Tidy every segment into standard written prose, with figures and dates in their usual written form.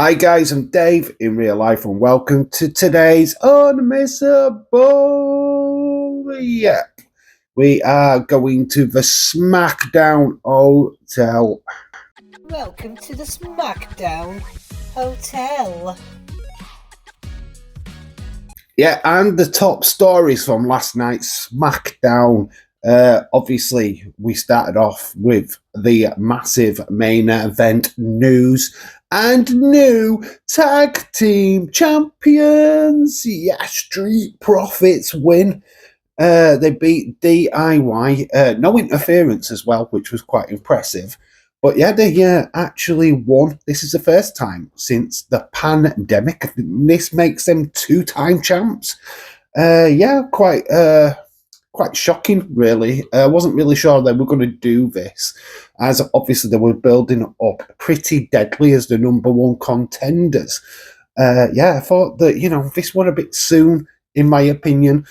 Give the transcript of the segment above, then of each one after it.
Hi guys, I'm Dave in real life and welcome to today's Unmissable. Yeah, we are going to the Smackdown Hotel. Welcome to the Smackdown Hotel. Yeah, and the top stories from last night's Smackdown. Obviously, we started off with the massive main event news and new tag team champions. Yeah, Street Profits win. They beat DIY, no interference as well, which was quite impressive. But yeah, they actually won. This is the first time since the pandemic. This makes them two-time champs. Yeah, quite shocking, really. I wasn't really sure they were going to do this, as obviously they were building up pretty deadly as the number one contenders. Yeah, I thought that, this were a bit soon, in my opinion.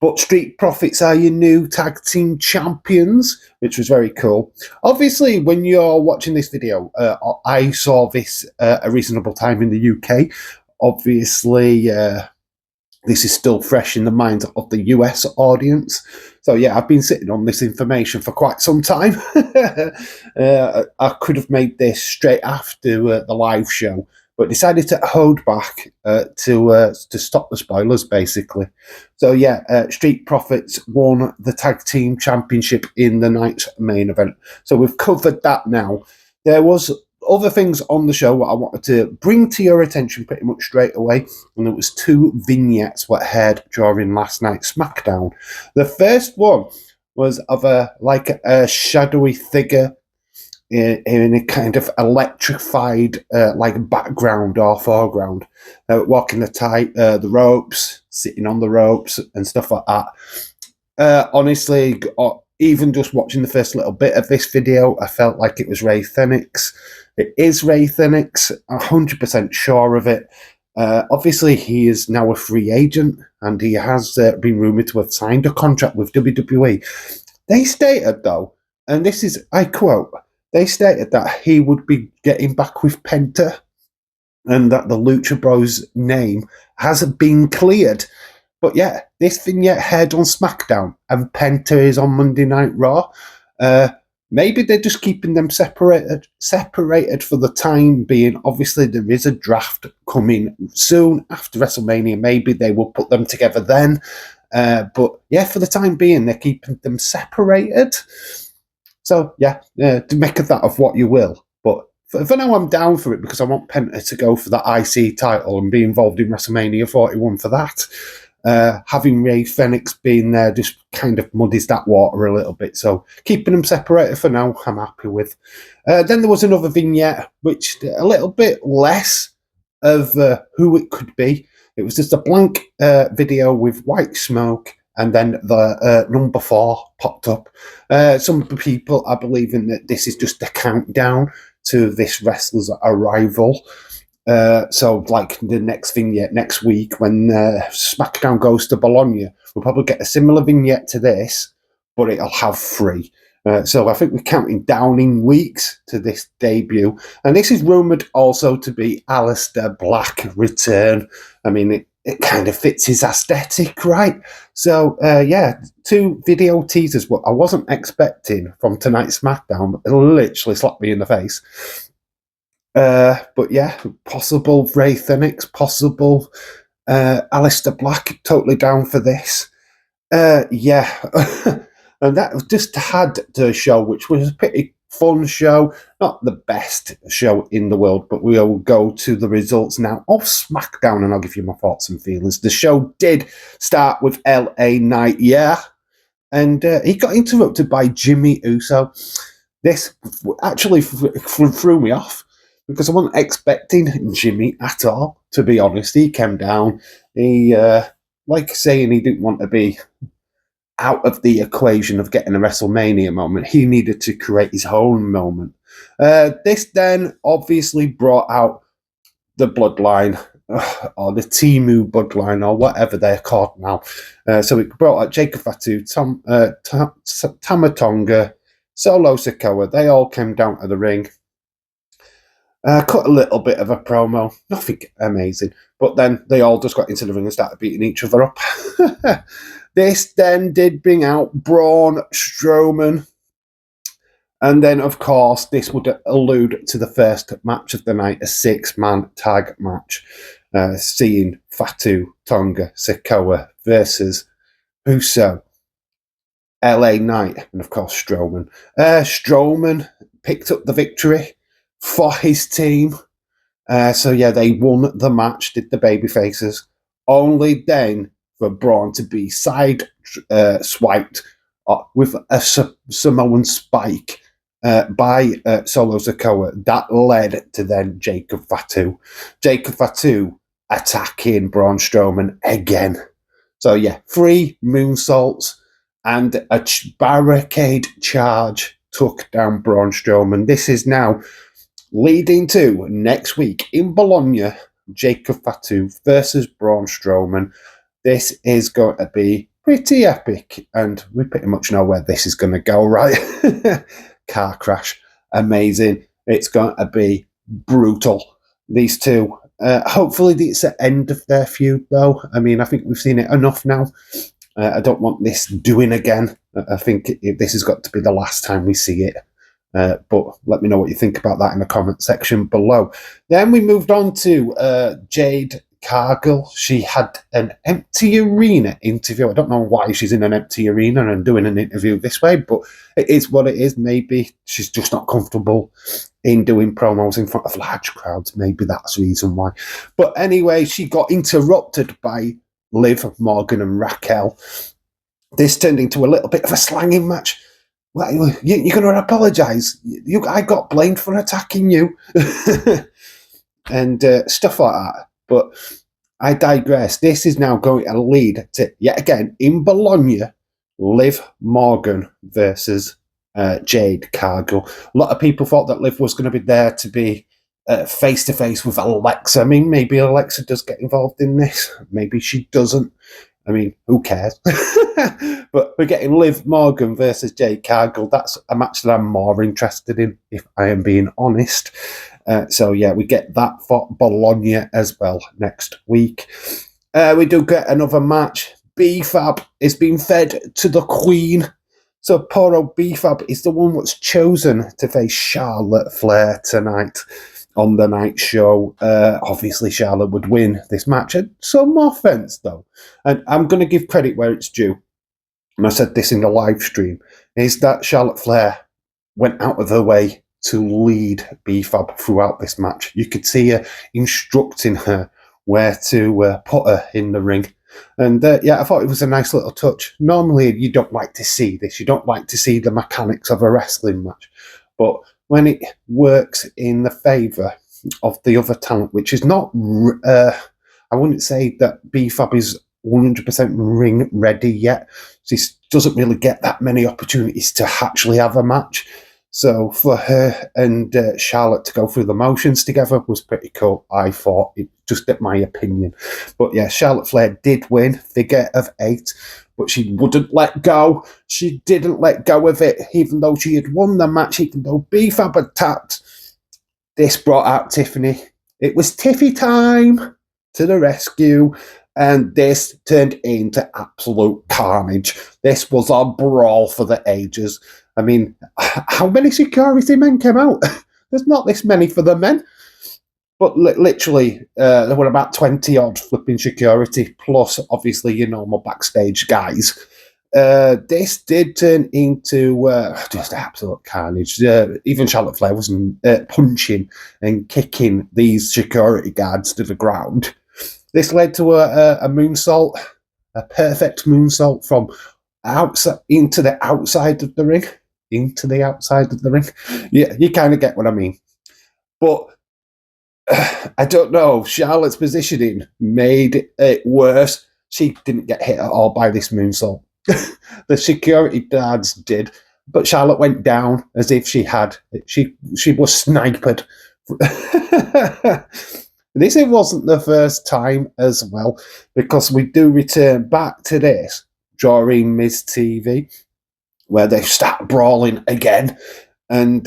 But Street Profits are your new tag team champions, which was very cool. Obviously, when you're watching this video, I saw this a reasonable time in the UK. Obviously, this is still fresh in the minds of the US audience. So yeah, I've been sitting on this information for quite some time. I could have made this straight after the live show, but decided to hold back to stop the spoilers, basically. So yeah, Street Profits won the tag team championship in the night's main event. So we've covered that now. There was other things on the show what I wanted to bring to your attention pretty much straight away, and there was two vignettes what aired during last night's SmackDown. The first one was of a shadowy figure in a kind of electrified background or foreground, walking the ropes, sitting on the ropes and stuff like that. Honestly, even just watching the first little bit of this video, I felt like it was Ray Phoenix. It is Ray Phoenix, 100% sure of it. Obviously, he is now a free agent, and he has been rumoured to have signed a contract with WWE. They stated, though, and this is, I quote, they stated that he would be getting back with Penta and that the Lucha Bros name hasn't been cleared. But yeah, this vignette aired on SmackDown, and Penta is on Monday Night Raw. Maybe they're just keeping them separated for the time being. Obviously, there is a draft coming soon after WrestleMania. Maybe they will put them together then. But yeah, for the time being, they're keeping them separated. So yeah, to make of that of what you will. But for now, I'm down for it because I want Penta to go for that IC title and be involved in WrestleMania 41 for that. Having Ray Phoenix being there just kind of muddies that water a little bit. So keeping them separated for now, I'm happy with. Then there was another vignette, which a little bit less of who it could be. It was just a blank video with white smoke, and then the number 4 popped up. Some people are believing that this is just a countdown to this wrestler's arrival. So, like the next vignette next week when SmackDown goes to Bologna, we'll probably get a similar vignette to this, but it'll have 3. So I think we're counting down in weeks to this debut. And this is rumoured also to be Aleister Black return. I mean, it kind of fits his aesthetic, right? So, yeah, 2 video teasers, what I wasn't expecting from tonight's SmackDown, but it literally slapped me in the face. But yeah, possible Ray Phoenix, possible Aleister Black, totally down for this. Yeah. And that just had the show, which was a pretty fun show. Not the best show in the world, but we'll go to the results now of SmackDown, and I'll give you my thoughts and feelings. The show did start with LA Knight, yeah, and he got interrupted by Jimmy Uso. This actually threw me off, because I wasn't expecting Jimmy at all, to be honest. He came down, he, like saying he didn't want to be out of the equation of getting a WrestleMania moment. He needed to create his own moment. This then obviously brought out the Bloodline, or the Timu Bloodline, or whatever they're called now. So it brought out Jacob Fatu, Tama Tonga, Solo Sikoa. They all came down to the ring. Cut a little bit of a promo, nothing amazing, but then they all just got into the ring and started beating each other up. This then did bring out Braun Strowman, and then of course this would allude to the first match of the night, a 6-man tag match, seeing Fatu Tonga Sikoa versus Uso, LA Knight, and of course Strowman. Strowman picked up the victory for his team. So yeah, they won the match, did the baby faces. Only then for Braun to be side swiped with a Samoan spike by Solo Sikoa. That led to then Jacob Fatu. Jacob Fatu attacking Braun Strowman again. So yeah, 3 moonsaults and a barricade charge took down Braun Strowman. This is now leading to next week in Bologna, Jacob Fatu versus Braun Strowman. This is going to be pretty epic, and we pretty much know where this is going to go, right? Car crash. Amazing. It's going to be brutal. These two. Hopefully it's the end of their feud, though. I mean, I think we've seen it enough now. I don't want this doing again. I think this has got to be the last time we see it. But let me know what you think about that in the comment section below. Then we moved on to Jade Cargill. She had an empty arena interview. I don't know why she's in an empty arena and doing an interview this way, but it is what it is. Maybe she's just not comfortable in doing promos in front of large crowds. Maybe that's the reason why. But anyway, she got interrupted by Liv Morgan and Raquel. This turned into a little bit of a slanging match. Well, you're going to apologise. I got blamed for attacking you. And stuff like that. But I digress. This is now going to lead to, yet again, in Bologna, Liv Morgan versus Jade Cargill. A lot of people thought that Liv was going to be there to be face-to-face with Alexa. I mean, maybe Alexa does get involved in this. Maybe she doesn't. I mean, who cares? But we're getting Liv Morgan versus Jade Cargill. That's a match that I'm more interested in, if I am being honest. So, yeah, we get that for Bologna as well next week. We do get another match. B-Fab is being fed to the Queen. So, poor old B-Fab is the one that's chosen to face Charlotte Flair tonight on the night show. Obviously, Charlotte would win this match. And some offense, though. And I'm going to give credit where it's due. And I said this in the live stream, is that Charlotte Flair went out of her way to lead B-Fab throughout this match. You could see her instructing her where to put her in the ring. And yeah, I thought it was a nice little touch. Normally, you don't like to see this. You don't like to see the mechanics of a wrestling match. But when it works in the favour of the other talent, which is not, I wouldn't say that B-Fab is 100% ring ready yet. She doesn't really get that many opportunities to actually have a match. So for her and Charlotte to go through the motions together was pretty cool, I thought, just at my opinion. But yeah, Charlotte Flair did win, figure of 8, but she wouldn't let go. She didn't let go of it, even though she had won the match, even though B-Fab had tapped. This brought out Tiffany. It was Tiffy time to the rescue. And this turned into absolute carnage. This was a brawl for the ages. I mean, how many security men came out? There's not this many for the men. But literally, there were about 20-odd flipping security, plus, obviously, your normal backstage guys. This did turn into just absolute carnage. Even Charlotte Flair was punching and kicking these security guards to the ground. This led to a moonsault, a perfect moonsault from outside into the outside of the ring. Into the outside of the ring. Yeah, you kind of get what I mean. But I don't know. Charlotte's positioning made it worse. She didn't get hit at all by this moonsault. The security guards did, but Charlotte went down as if she had. She was sniped. This wasn't the first time as well, because we do return back to this during Miz TV, where they start brawling again. And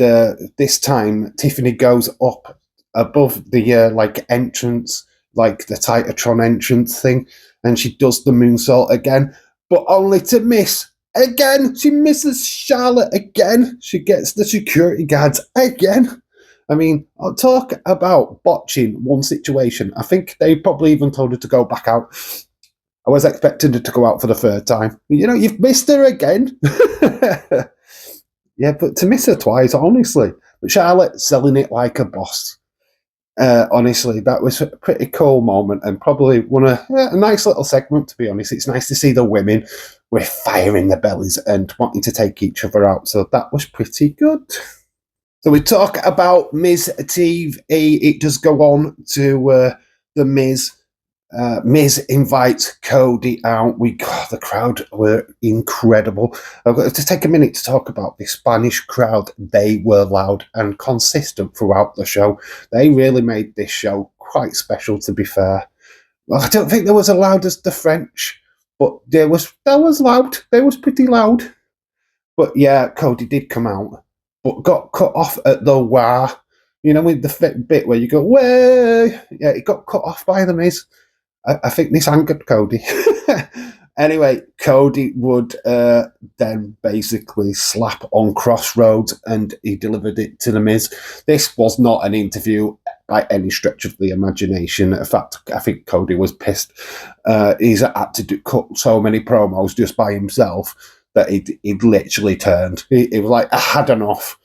this time, Tiffany goes up above the like entrance, like the Titatron entrance thing, and she does the moonsault again, but only to miss again. She misses Charlotte again. She gets the security guards again. I mean, I'll talk about botching one situation. I think they probably even told her to go back out. I was expecting her to go out for the third time. You know, you've missed her again. Yeah, but to miss her twice, honestly. But Charlotte selling it like a boss. Honestly, that was a pretty cool moment and probably a nice little segment, to be honest. It's nice to see the women with fire in their bellies and wanting to take each other out. So that was pretty good. So we talk about Miz TV. It does go on to the Miz. Miz invites Cody out. The crowd were incredible. I've got to take a minute to talk about the Spanish crowd. They were loud and consistent throughout the show. They really made this show quite special, to be fair. Well, I don't think they was as loud as the French, but that was loud. They was pretty loud. But yeah, Cody did come out, but got cut off at the wah. You know, with the bit where you go, way. Yeah, it got cut off by the Miz. I think this angered Cody. Anyway, Cody would then basically slap on Crossroads, and he delivered it to the Miz. This was not an interview by any stretch of the imagination. In fact, I think Cody was pissed. He's had to cut so many promos just by himself that he'd literally turned. He was like, I had enough.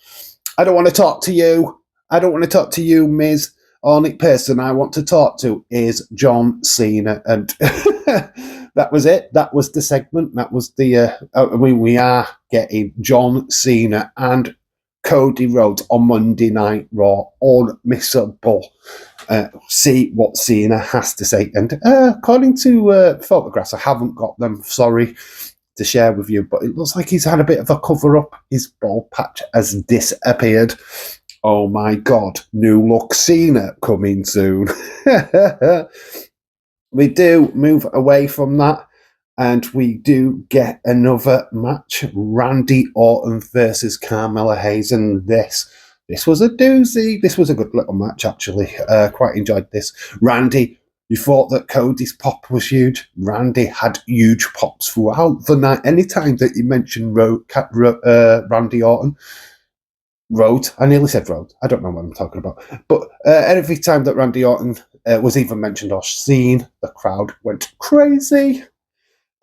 I don't want to talk to you. I don't want to talk to you, Miz. Only person I want to talk to is John Cena, and that was it. That was the segment. That was the. We are getting John Cena and Cody Rhodes on Monday Night Raw. Unmissable. See what Cena has to say, and according to photographs, I haven't got them. Sorry to share with you, but it looks like he's had a bit of a cover up. His bald patch has disappeared. Oh my God, new look Cena coming soon. We do move away from that, and we do get another match. Randy Orton versus Carmella Hayes, and this was a doozy. This was a good little match, actually. Quite enjoyed this. Randy, you thought that Cody's pop was huge. Randy had huge pops throughout the night. Anytime that you mentioned Randy Orton, Road. I nearly said Road. I don't know what I'm talking about. But every time that Randy Orton was even mentioned or seen, the crowd went crazy.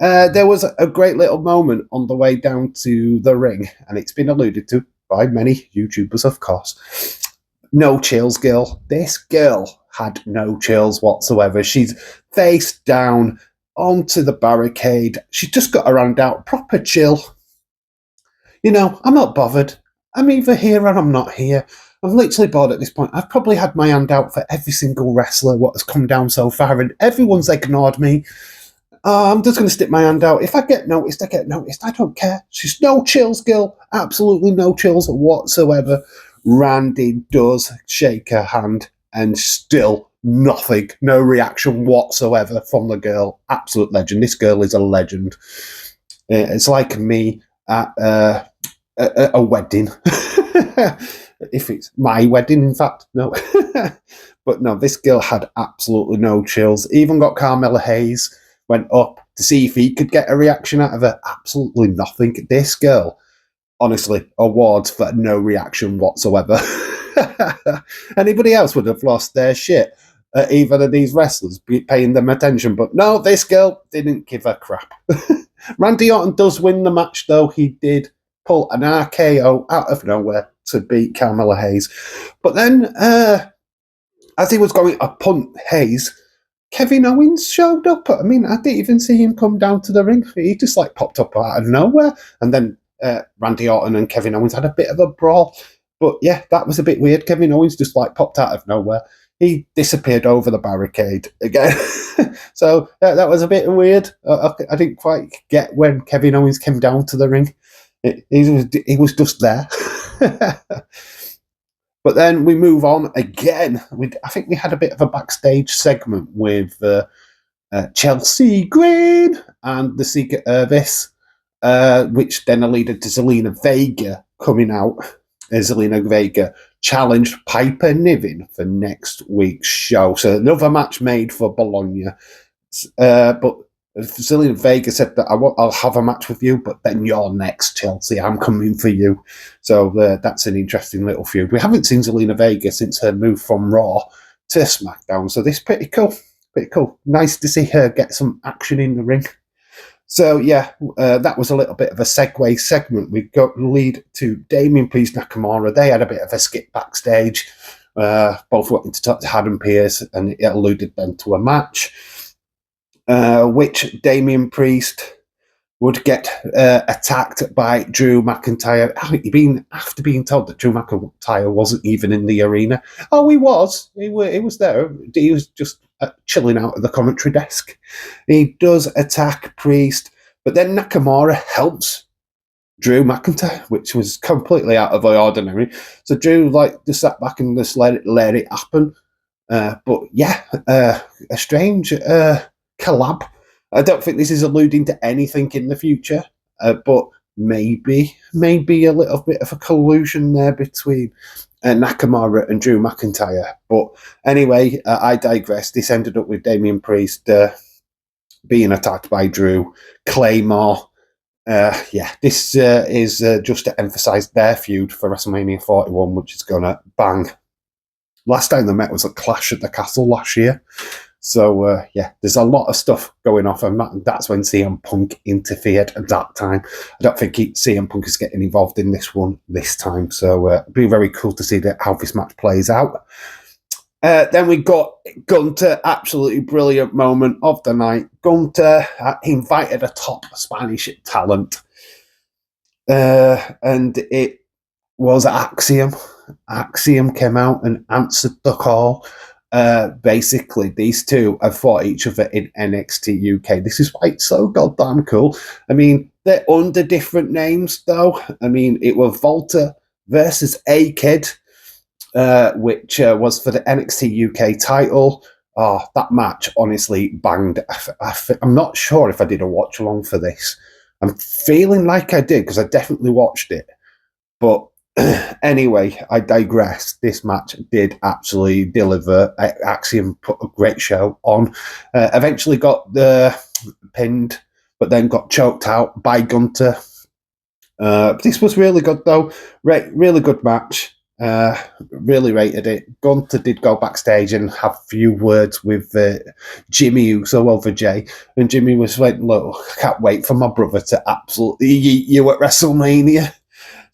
There was a great little moment on the way down to the ring, and it's been alluded to by many YouTubers, of course. No chills, girl. This girl had no chills whatsoever. She's face down onto the barricade. She just got her hand out. Proper chill. You know, I'm not bothered. I'm either here or I'm not here. I'm literally bored at this point. I've probably had my hand out for every single wrestler what has come down so far, and everyone's ignored me. I'm just going to stick my hand out. If I get noticed, I get noticed. I don't care. She's no chills, girl. Absolutely no chills whatsoever. Randy does shake her hand, and still nothing. No reaction whatsoever from the girl. Absolute legend. This girl is a legend. It's like me at a wedding. If it's my wedding, in fact, no. But no, this girl had absolutely no chills. Even got Carmella Hayes, went up to see if he could get a reaction out of her. Absolutely nothing. This girl, honestly, awards for no reaction whatsoever. Anybody else would have lost their shit at either of these wrestlers paying them attention. But no, this girl didn't give a crap. Randy Orton does win the match, though. He did pull an RKO out of nowhere to beat Carmella Hayes. But then, as he was going to punt Hayes, Kevin Owens showed up. I mean, I didn't even see him come down to the ring. He just like popped up out of nowhere. And then Randy Orton and Kevin Owens had a bit of a brawl. But yeah, that was a bit weird. Kevin Owens just like popped out of nowhere. He disappeared over the barricade again. So that was a bit weird. I didn't quite get when Kevin Owens came down to the ring. He was just there. But then we move on again. I think we had a bit of a backstage segment with Chelsea Green and the Secret Service, which then leaded to Zelina Vega coming out. Zelina Vega challenged Piper Niven for next week's show. So another match made for Bologna. But Zelina Vega said that I'll have a match with you, but then you're next, Chelsea. I'm coming for you. So that's an interesting little feud. We haven't seen Zelina Vega since her move from Raw to SmackDown. So this is pretty cool. Pretty cool. Nice to see her get some action in the ring. So, yeah, that was a little bit of a segue segment. We got lead to Damien Priest Nakamura. They had a bit of a skip backstage, both wanting to talk to Adam Pearce, and it alluded then to a match, which Damien Priest would get attacked by Drew McIntyre. After being told that Drew McIntyre wasn't even in the arena. Oh, he was. He was there. He was just chilling out at the commentary desk. He does attack Priest, but then Nakamura helps Drew McIntyre, which was completely out of the ordinary. So Drew just sat back and just let it happen. But yeah, a strange collab. I don't think this is alluding to anything in the future, but maybe a little bit of a collusion there between Nakamura and Drew McIntyre. But anyway, I digress. This ended up with Damien Priest being attacked by Drew. Claymore. This is just to emphasise their feud for WrestleMania 41, which is going to bang. Last time they met was at Clash at the Castle last year. So, there's a lot of stuff going off, and that's when CM Punk interfered at that time. I don't think CM Punk is getting involved in this one this time, so it'll be very cool to see how this match plays out. Then we got Gunter, absolutely brilliant moment of the night. Gunter invited a top Spanish talent, and it was Axiom. Axiom came out and answered the call. Basically, these two have fought each other in NXT UK. This is why it's so goddamn cool. I mean, they're under different names, though. I mean, it was Volta versus A-Kid, which was for the NXT UK title. Oh, that match honestly banged. I'm not sure if I did a watch along for this. I'm feeling like I did because I definitely watched it. But anyway, I digress. This match did absolutely deliver. Axiom put a great show on. Eventually got pinned, but then got choked out by Gunter. This was really good, though. Really good match. Really rated it. Gunter did go backstage and have a few words with Jimmy Uso over Jay. And Jimmy was like, look, I can't wait for my brother to absolutely yeet you at WrestleMania.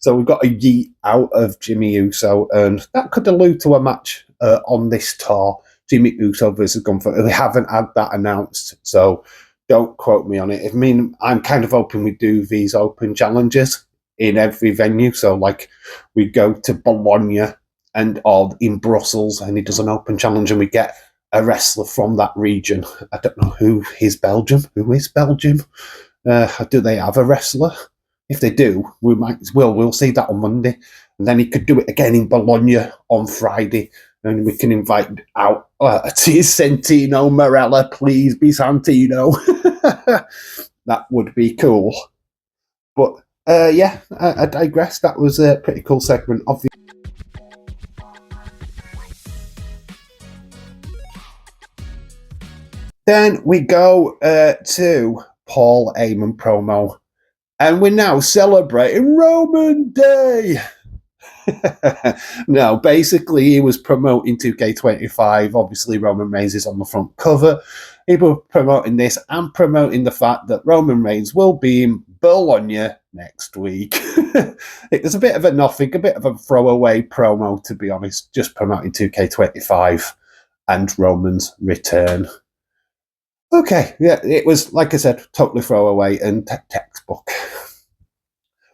So we've got a yeet out of Jimmy Uso, and that could allude to a match on this tour, Jimmy Uso versus Gunther. We haven't had that announced, so don't quote me on it. I mean, I'm kind of hoping we do these open challenges in every venue. So, like, we go to Bologna or in Brussels, and he does an open challenge, and we get a wrestler from that region. I don't know who is Belgium. Who is Belgium? Do they have a wrestler? If they do, we'll see that on Monday. And then he could do it again in Bologna on Friday. And we can invite out Santino Marella, please be Santino. That would be cool. But I digress. That was a pretty cool segment of the. Then we go to Paul Heyman promo. And we're now celebrating Roman Day. No, basically he was promoting 2K25. Obviously Roman Reigns is on the front cover. He was promoting this and promoting the fact that Roman Reigns will be in Bologna next week. It was a bit of a nothing, a bit of a throwaway promo, to be honest. Just promoting 2K25 and Roman's return. Okay, yeah, it was, like I said, totally throwaway and textbook.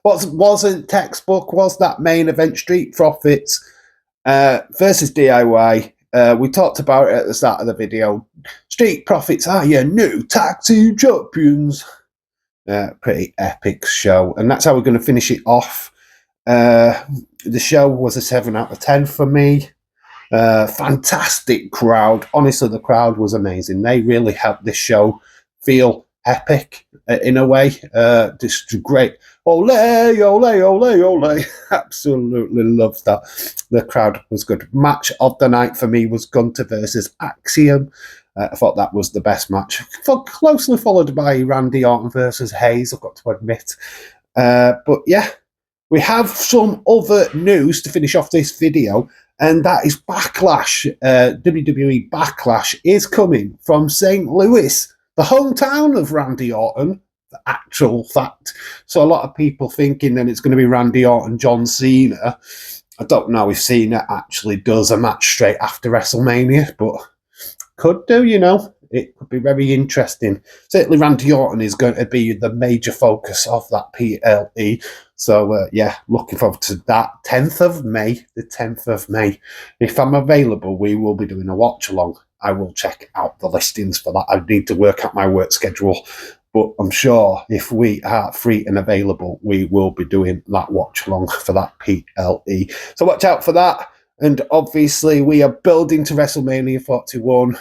What wasn't textbook was that main event, Street Profits versus DIY. We talked about it at the start of the video. Street Profits are your new tag team champions. Pretty epic show. And that's how we're going to finish it off. The show was a 7 out of 10 for me. Fantastic crowd. Honestly, the crowd was amazing. They really helped this show feel epic in a way. Just great. Ole, ole, ole, ole. Absolutely loved that. The crowd was good. Match of the night for me was Gunter versus Axiom. I thought that was the best match. Closely followed by Randy Orton versus Hayes, I've got to admit. But yeah, we have some other news to finish off this video, and that is Backlash. WWE Backlash is coming from St. Louis, the hometown of Randy Orton. The actual fact. So a lot of people thinking that it's going to be Randy Orton, John Cena. I don't know if Cena actually does a match straight after WrestleMania, but could do, you know. It could be very interesting. Certainly Randy Orton is going to be the major focus of that PLE. So, yeah, looking forward to that. 10th of May, the 10th of May. If I'm available, we will be doing a watch-along. I will check out the listings for that. I need to work out my work schedule. But I'm sure if we are free and available, we will be doing that watch-along for that PLE. So watch out for that. And obviously, we are building to WrestleMania 41.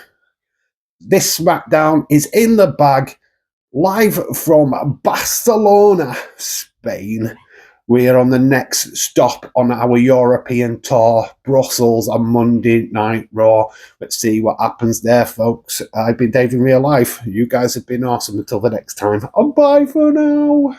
This SmackDown is in the bag, live from Barcelona, Spain. We are on the next stop on our European tour, Brussels on Monday Night Raw. Let's see what happens there, folks. I've been Dave in real life. You guys have been awesome. Until the next time. Bye for now.